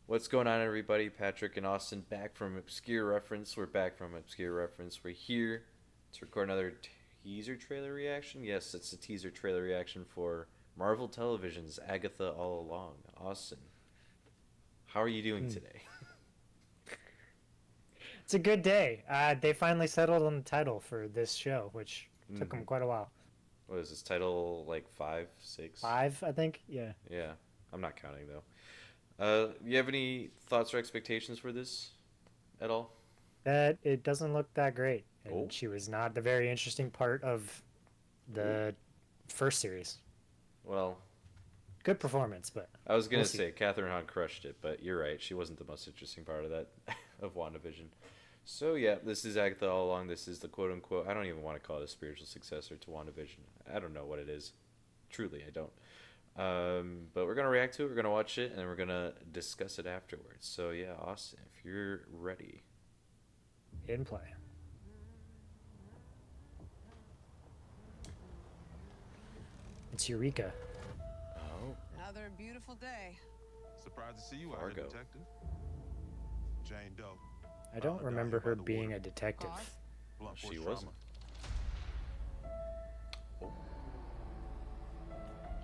What's going on, everybody? Patrick and Austin back from Obscure Reference. We're back from Obscure Reference. We're here to record another teaser trailer reaction. Yes, it's a teaser trailer reaction for Marvel Television's Agatha All Along. Austin, how are you doing Hmm. today? It's a good day. They finally settled on the title for this show, which took Mm-hmm. them quite a while. What is this title, like five, six? Five, I think. Yeah. Yeah, I'm not counting though. You have any thoughts or expectations for this at all? That it doesn't look that great, and Oh, she was not the very interesting part of oh. the first series. Well, Good performance, but I was we'll gonna see. say Kathryn Hahn crushed it, but you're right. She wasn't the most interesting part of that of WandaVision. So yeah, this is Agatha all along. This is the quote unquote. I don't even want to call it a spiritual successor to WandaVision. I don't know what it is. Truly, I don't. But we're gonna react to it. We're gonna watch it, and then we're gonna discuss it afterwards. So yeah, Austin, if you're ready. In play. It's Eureka. Oh, Another beautiful day. Surprised to see you out here, Fargo. detective. Jane Doe. I don't Down here remember by her the being water. a detective. Pause. Blunt force She trauma. wasn't. Oh,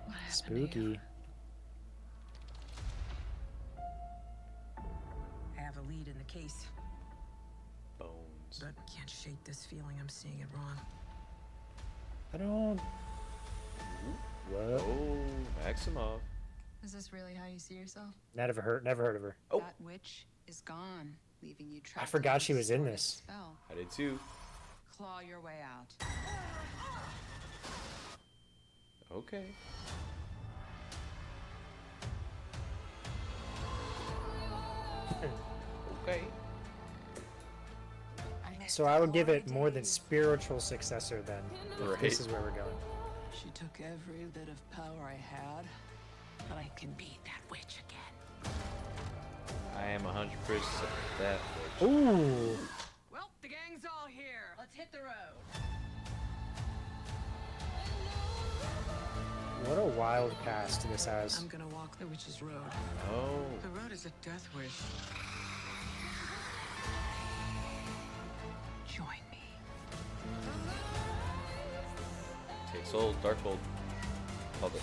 What happened to you? Spooky. I have a lead in the case, bones. but can't shake this feeling I'm seeing it wrong. I don't. What? Oh, Maximov. Is this really how you see yourself? Never heard. Never heard of her. Oh, That witch is gone, leaving you trapped. I forgot in she a was in distorted this. Spell. I did too. Claw your way out. Okay. Okay. So I would give it more than spiritual successor then, if Right. this is where we're going. She took every bit of power I had, but I can beat that witch again. I am 100% that bitch. Ooh. Well, the gang's all here. Let's hit the road. What a wild cast this has. I'm gonna walk the witch's road. Oh, The road is a death wish. Join me. takes hold, Darkhold. Called it.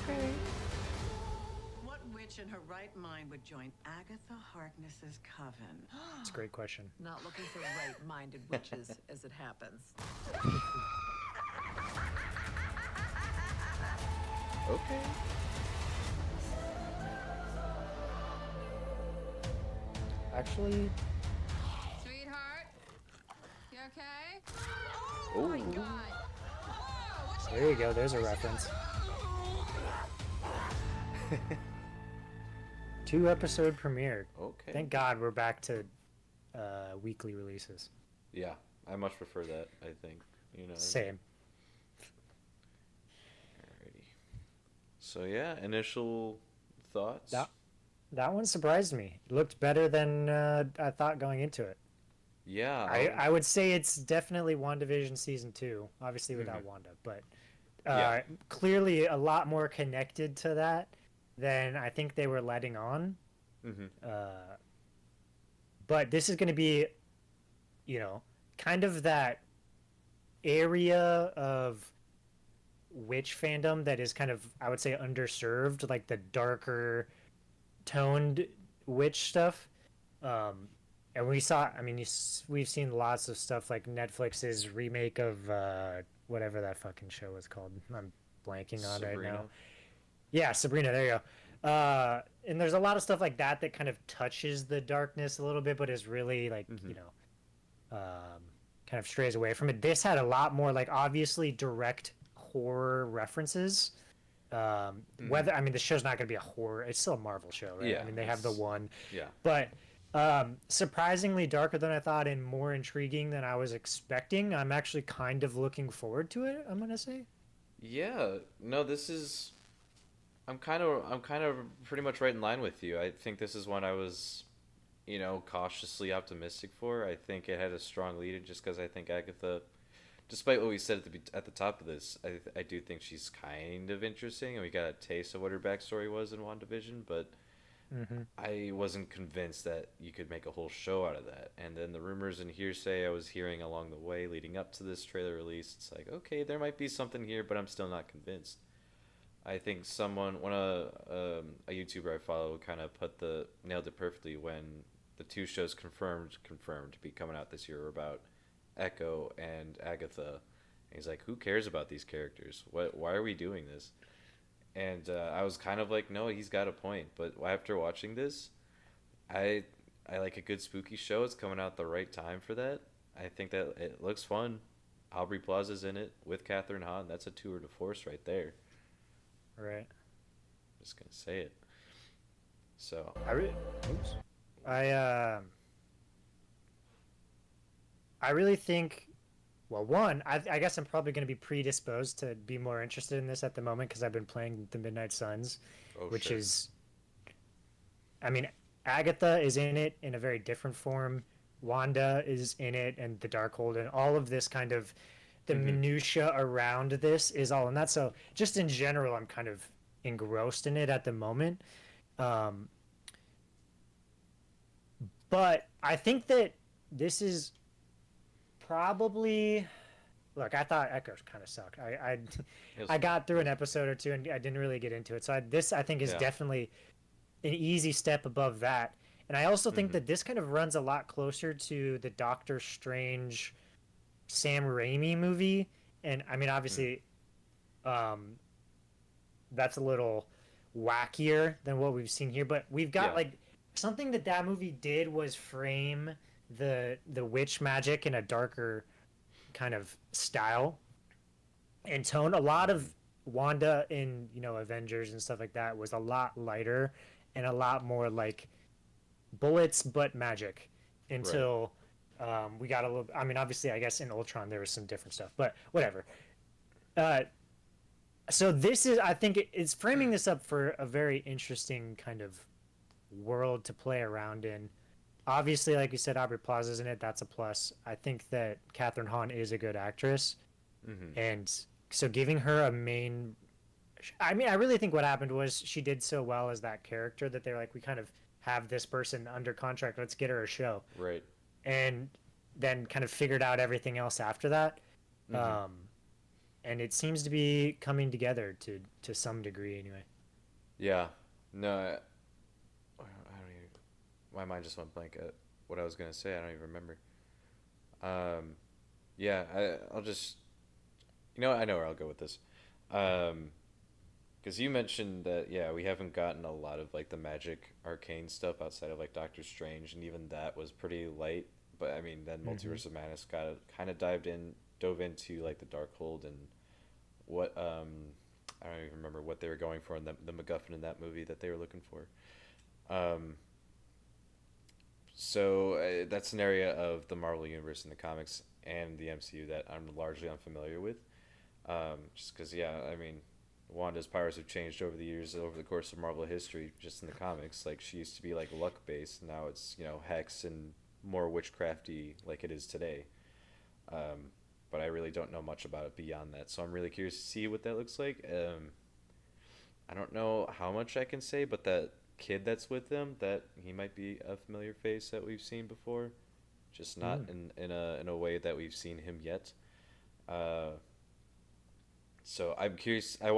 Okay. What witch in her right mind would join Agatha Harkness's coven? That's a great question. Not looking for right-minded witches, as it happens. Okay. Actually, Sweetheart, you okay? Oh, there you go. There's a reference. 2 episode premiere. okay. Thank God we're back to weekly releases. Yeah, I much prefer that, I think. You know. Same. Alrighty. So yeah, initial thoughts. That one surprised me. It looked better than I thought going into it. Yeah. I would say it's definitely WandaVision season 2, obviously without Wanda, but Yeah. clearly a lot more connected to that than I think they were letting on. Mm-hmm. But this is going to be, kind of that area of witch fandom that is kind of, I would say, underserved, like the darker toned witch stuff. And we saw, I mean, we've seen lots of stuff like Netflix's remake of whatever that fucking show was called. I'm blanking on right now. Yeah, Sabrina, there you go. And there's a lot of stuff like that that kind of touches the darkness a little bit, but is really like, kind of strays away from it. This had a lot more like obviously direct horror references. Whether, I mean, the show's not going to be a horror, it's still a Marvel show, right? Yeah, I mean, they have the one. Yeah. But surprisingly darker than I thought and more intriguing than I was expecting. I'm actually kind of looking forward to it, I'm going to say. Yeah. No, this is. I'm kind of pretty much right in line with you. I think this is one I was, cautiously optimistic for. I think it had a strong lead, just because I think Agatha despite what we said at the top of this, I do think she's kind of interesting, and we got a taste of what her backstory was in WandaVision, but Mm-hmm. I wasn't convinced that you could make a whole show out of that. And then the rumors and hearsay I was hearing along the way leading up to this trailer release, it's like, okay, there might be something here, but I'm still not convinced. I think a YouTuber I follow kind of nailed it perfectly when the two shows confirmed to be coming out this year were about Echo and Agatha. And he's like, who cares about these characters? Why are we doing this? And I was kind of like, no, he's got a point. But after watching this, I like a good spooky show. It's coming out the right time for that. I think that it looks fun. Aubrey Plaza's in it with Kathryn Hahn. That's a tour de force right there. Right. Just gonna say it. So Oops. I really think, well, one, I guess I'm probably going to be predisposed to be more interested in this at the moment because I've been playing the Midnight Suns, which sure. is, I mean, Agatha is in it in a very different form. Wanda is in it, and the Darkhold, and all of this kind of the minutia around this is all in that. So just in general, I'm kind of engrossed in it at the moment. But I think that this is probably, look, I thought Echoes kind of sucked. I got through an episode or two and I didn't really get into it. So this I think is definitely an easy step above that. And I also think that this kind of runs a lot closer to the Doctor Strange Sam Raimi movie. And I mean, obviously, that's a little wackier than what we've seen here. But we've got like something that movie did was frame the witch magic in a darker kind of style and tone. A lot of Wanda in, you know, Avengers and stuff like that was a lot lighter and a lot more like bullets but magic until we got a little, I mean, obviously I guess in Ultron there was some different stuff, but whatever. So this is, I think it's framing this up for a very interesting kind of world to play around in. Obviously, like you said, Aubrey Plaza's in it. That's a plus. I think that Kathryn Hahn is a good actress. And so giving her a main... I mean, I really think what happened was she did so well as that character that they're like, we kind of have this person under contract. Let's get her a show. Right. And then kind of figured out everything else after that. And it seems to be coming together to some degree anyway. Yeah. No, I don't even... My mind just went blank at what I was going to say. I don't even remember. I'll just... You know what? I know where I'll go with this. Because you mentioned that, we haven't gotten a lot of, like, the magic arcane stuff outside of, like, Doctor Strange, and even that was pretty light. But, I mean, then Multiverse of Madness kind of dove into, like, the Darkhold and what, I don't even remember what they were going for in the MacGuffin in that movie that they were looking for. So that's an area of the Marvel Universe in the comics and the MCU that I'm largely unfamiliar with. Just because, I mean, Wanda's powers have changed over the years, over the course of Marvel history, just in the comics. Like, she used to be, like, luck-based. Now it's, you know, hex and more witchcrafty like it is today. But I really don't know much about it beyond that. So I'm really curious to see what that looks like. I don't know how much I can say, but that kid that's with them, that he might be a familiar face that we've seen before, just not in a way that we've seen him yet. So I'm curious. Can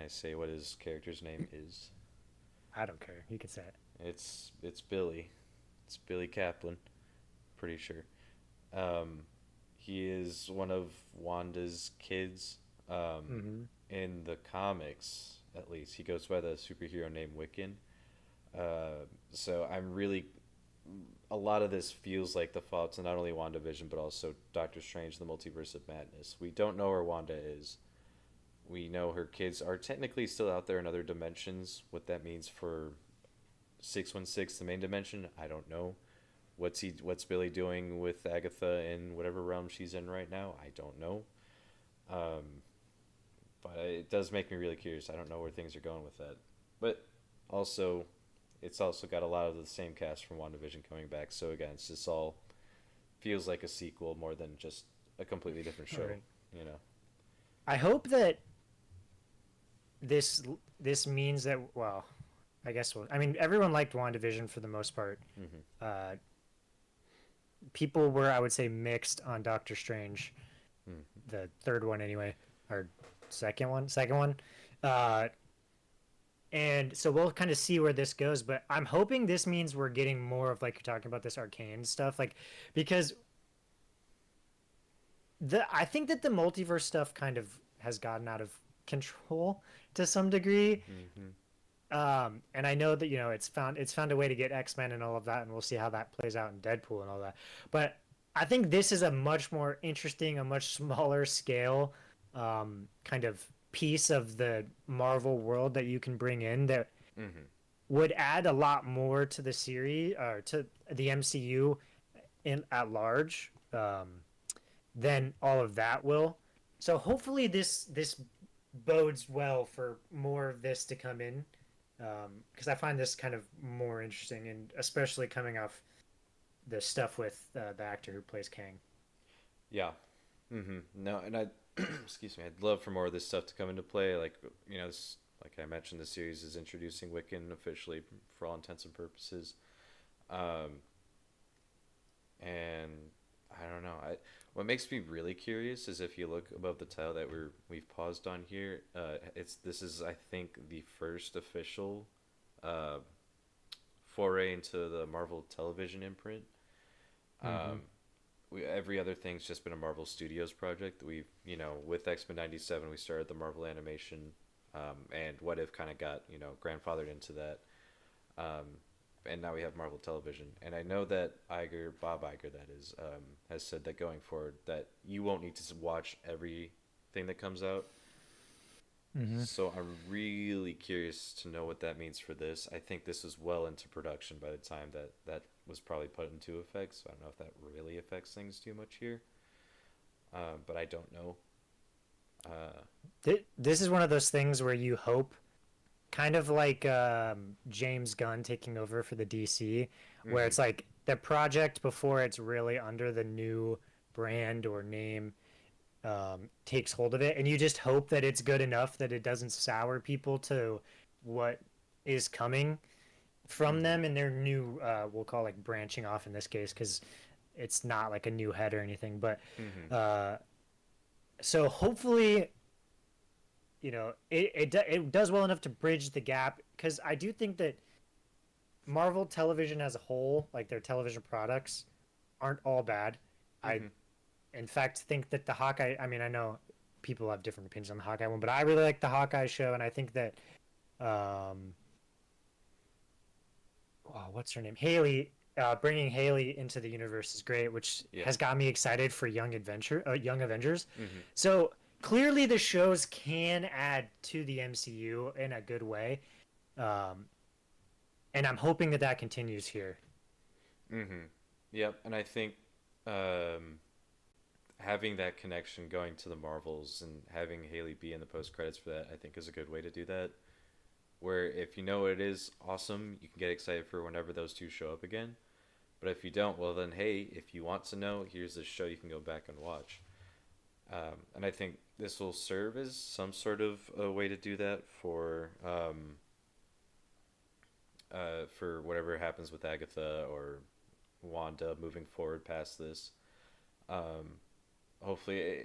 I say what his character's name is? I don't care. You can say it. It's Billy. It's Billy Kaplan. Pretty sure. He is one of Wanda's kids. In the comics, at least, he goes by the superhero name Wiccan. So I'm really... A lot of this feels like the fallout to not only WandaVision, but also Doctor Strange, the Multiverse of Madness. We don't know where Wanda is. We know her kids are technically still out there in other dimensions. What that means for 616, the main dimension, I don't know. What's Billy doing with Agatha in whatever realm she's in right now? I don't know. But it does make me really curious. I don't know where things are going with that. But also, it's also got a lot of the same cast from WandaVision coming back. So again, it's just all feels like a sequel more than just a completely different show. Right. You know. I hope that this means that, well, I guess I mean, everyone liked WandaVision for the most part. Mm-hmm. People were, I would say, mixed on Doctor Strange, Mm-hmm. the third one anyway, or second one. And so we'll kind of see where this goes, but I'm hoping this means we're getting more of, like, you're talking about, this arcane stuff, like, because I think that the multiverse stuff kind of has gotten out of control to some degree. And I know that, you know, it's found a way to get X-Men and all of that, and we'll see how that plays out in Deadpool and all that. But I think this is a much more interesting, a much smaller scale kind of piece of the Marvel world that you can bring in that would add a lot more to the series, or to the MCU at large, than all of that will. So hopefully this bodes well for more of this to come in, because I find this kind of more interesting, and especially coming off the stuff with the actor who plays Kang. Yeah. No, and I, excuse me, I'd love for more of this stuff to come into play. Like, you know, like I mentioned, the series is introducing Wiccan officially for all intents and purposes. And I don't know. What makes me really curious is, if you look above the title that we've paused on here, this is, I think, the first official foray into the Marvel Television imprint. Every other thing's just been a Marvel Studios project. We've, you know, with X-Men 97, we started the Marvel animation, and What If kind of got, you know, grandfathered into that. And now we have Marvel Television. And I know that Bob Iger, that is, has said that going forward that you won't need to watch everything that comes out. So I'm really curious to know what that means for this. I think this was well into production by the time that was probably put into effect, so I don't know if that really affects things too much here. But I don't know. This is one of those things where you hope, kind of like James Gunn taking over for the DC, where it's like the project before it's really under the new brand or name takes hold of it, and you just hope that it's good enough that it doesn't sour people to what is coming from them and their new, we'll call, like, branching off in this case, because it's not like a new head or anything, but so hopefully, you know, it does well enough to bridge the gap, because I do think that Marvel Television as a whole, like their television products, aren't all bad. I, in fact, think that the Hawkeye, I mean, I know people have different opinions on the Hawkeye one, but I really like the Hawkeye show, and I think that, what's her name? Haley, bringing Haley into the universe is great, which has got me excited for Young Avengers. So clearly the shows can add to the MCU in a good way. And I'm hoping that continues here. Yep, and I think having that connection going to the Marvels and having Haley be in the post-credits for that, I think, is a good way to do that. Where if you know what it is, awesome, you can get excited for whenever those two show up again. But if you don't, well then, hey, if you want to know, here's this show you can go back and watch. And I think this will serve as some sort of a way to do that for whatever happens with Agatha or Wanda moving forward past this. Hopefully,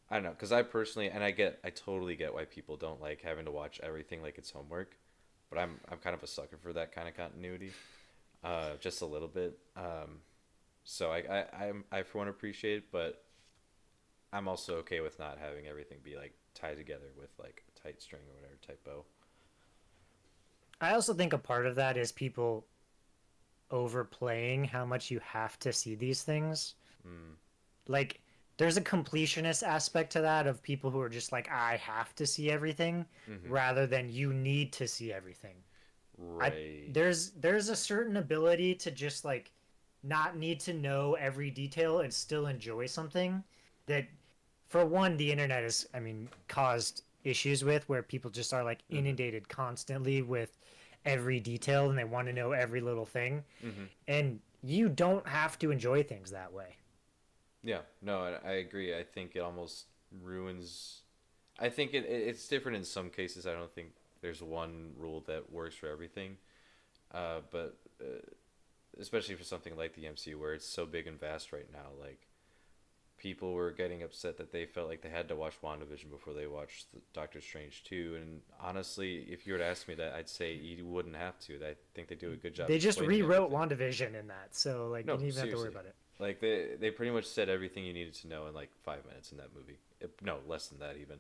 I don't know, because I personally, and I totally get why people don't like having to watch everything like it's homework, but I'm kind of a sucker for that kind of continuity, just a little bit. So I for one appreciate it, but I'm also okay with not having everything be like tied together with like a tight string or whatever, tight bow. I also think a part of that is people overplaying how much you have to see these things. Like, there's a completionist aspect to that, of people who are just like, I have to see everything, rather than you need to see everything. Right. There's a certain ability to just, like, not need to know every detail and still enjoy something that, for one, the internet has, I mean, caused issues with, where people just are, like, inundated constantly with every detail and they want to know every little thing. And you don't have to enjoy things that way. Yeah, no, I agree. I think it almost ruins. I think it's different in some cases. I don't think there's one rule that works for everything. But especially for something like the MCU, where it's so big and vast right now, like people were getting upset that they felt like they had to watch WandaVision before they watched Doctor Strange 2. And honestly, if you were to ask me that, I'd say you wouldn't have to. I think they do a good job. They just explaining rewrote everything. WandaVision in that, so like No, you don't even have to worry seriously. about it. Like they pretty much said everything you needed to know in like 5 minutes in that movie. No, less than that even.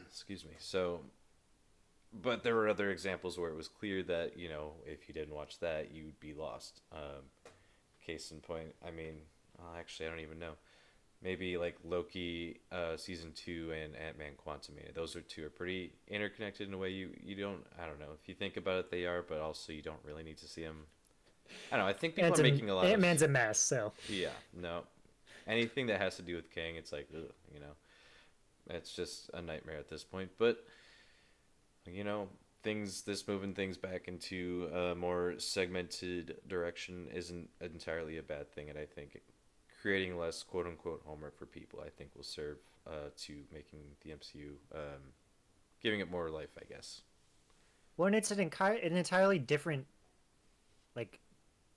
Excuse me. So, but there were other examples where it was clear that if you didn't watch that, you'd be lost. Case in point, I mean, actually, I don't even know. Maybe like Loki, season 2, and Ant-Man Quantumania. Those two are pretty interconnected in a way you don't. I don't know if you think about it, they are, but also you don't really need to see them. I don't know. I think people are making a lot Ant-Man's of. a mess, so Yeah, no. Anything that has to do with Kang, it's like, ugh. It's just a nightmare at this point. But, this moving things back into a more segmented direction isn't entirely a bad thing. And I think creating less quote unquote homework for people, I think, will serve to making the MCU, giving it more life, I guess. when it's an entirely different like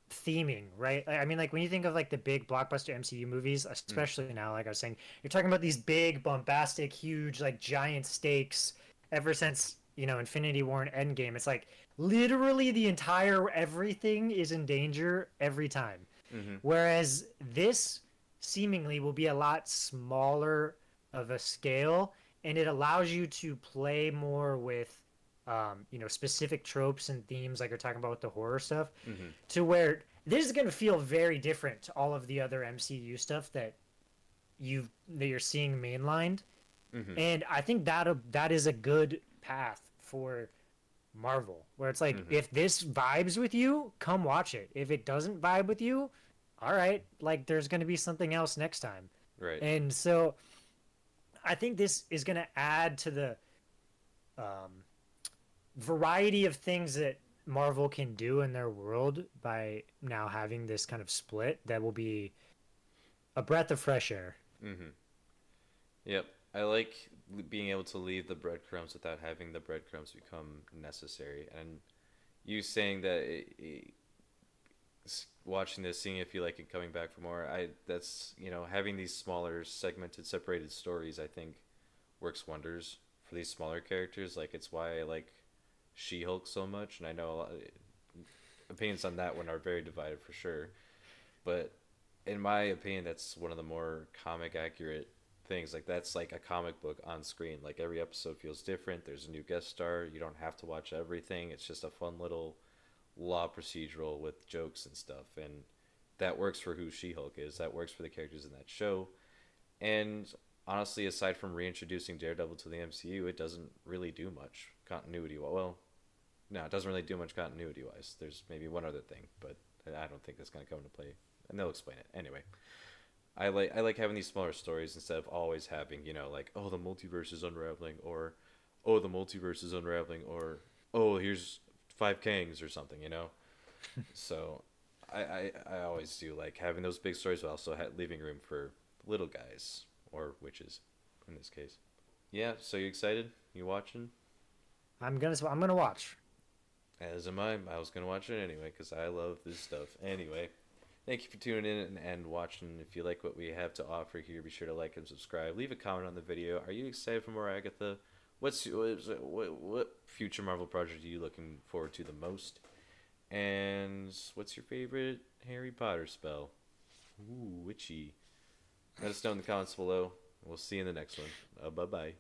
theming, right? I mean, like when you think of like the big blockbuster MCU movies, especially now, like I was saying, you're talking about these big, bombastic, huge, like giant stakes. Ever since Infinity War and Endgame, it's like literally the entire everything is in danger every time. Mm-hmm. Whereas this seemingly will be a lot smaller of a scale, and it allows you to play more with specific tropes and themes, like you're talking about with the horror stuff, Mm-hmm. to where this is going to feel very different to all of the other MCU stuff that you're seeing mainlined. Mm-hmm. And I think that is a good path for Marvel, where it's like, Mm-hmm. if this vibes with you, come watch it. If it doesn't vibe with you, all right, like there's going to be something else next time. Right. And so I think this is going to add to the um, variety of things that Marvel can do in their world by now having this kind of split that will be a breath of fresh air. Mm-hmm. Yep. I like being able to leave the breadcrumbs without having the breadcrumbs become necessary. And you saying that watching this, seeing if you like it, coming back for more. That's having these smaller, segmented, separated stories. I think works wonders for these smaller characters. Like it's why I like She-Hulk so much, and I know a lot opinions on that one are very divided for sure. But in my opinion, that's one of the more comic accurate things. Like that's like a comic book on screen. Like every episode feels different. There's a new guest star. You don't have to watch everything. It's just a fun little law procedural with jokes and stuff. And that works for who She-Hulk is. That works for the characters in that show. And honestly, aside from reintroducing Daredevil to the MCU, it doesn't really do much continuity. Well, no, it doesn't really do much continuity wise. There's maybe one other thing, but I don't think that's going to come into play. And they'll explain it anyway. I like having these smaller stories instead of always having like, oh, the multiverse is unraveling, or oh, the multiverse is unraveling, or oh, here's 5 Kangs or something. So I always do like having those big stories, but also leaving room for little guys or witches in this case. Yeah. So you excited? You watching? I'm gonna watch. As am I. I was gonna watch it anyway because I love this stuff. Anyway. Thank you for tuning in and watching. If you like what we have to offer here, be sure to like and subscribe. Leave a comment on the video. Are you excited for more Agatha? What future Marvel project are you looking forward to the most? And what's your favorite Harry Potter spell? Ooh, witchy. Let us know in the comments below. We'll see you in the next one. Bye-bye.